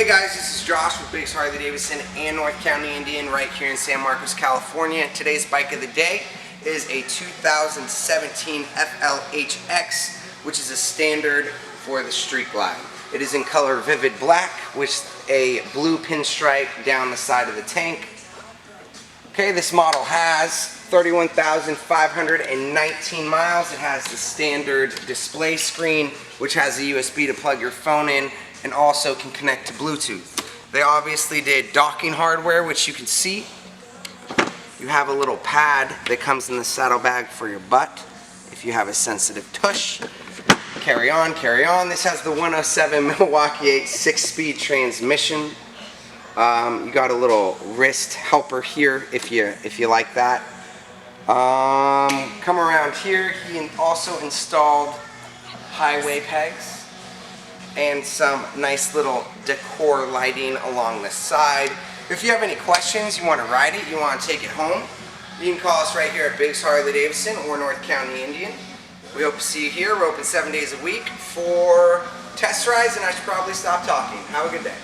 Hey guys, this is Josh with Biggs Harley-Davidson and North County Indian right here in San Marcos, California. Today's bike of the day is a 2017 FLHX, which is a standard for the Street Glide. It is in color Vivid Black with a blue pinstripe down the side of the tank. Okay, this model has 31,519 miles. It has the standard display screen, which has a USB to plug your phone in and also can connect to Bluetooth. They obviously did docking hardware, which you can see. You have a little pad that comes in the saddlebag for your butt if you have a sensitive tush. Carry on, carry on. This has the 107 Milwaukee 8 6-speed transmission. You got a little wrist helper here if you like that. Come around here, he also installed highway pegs and some nice little decor lighting along the side. If you have any questions, you want to ride it, you want to take it home, you can call us right here at Biggs Harley-Davidson or North County Indian. We hope to see you here. We're open 7 days a week for test rides, and I should probably stop talking. Have a good day.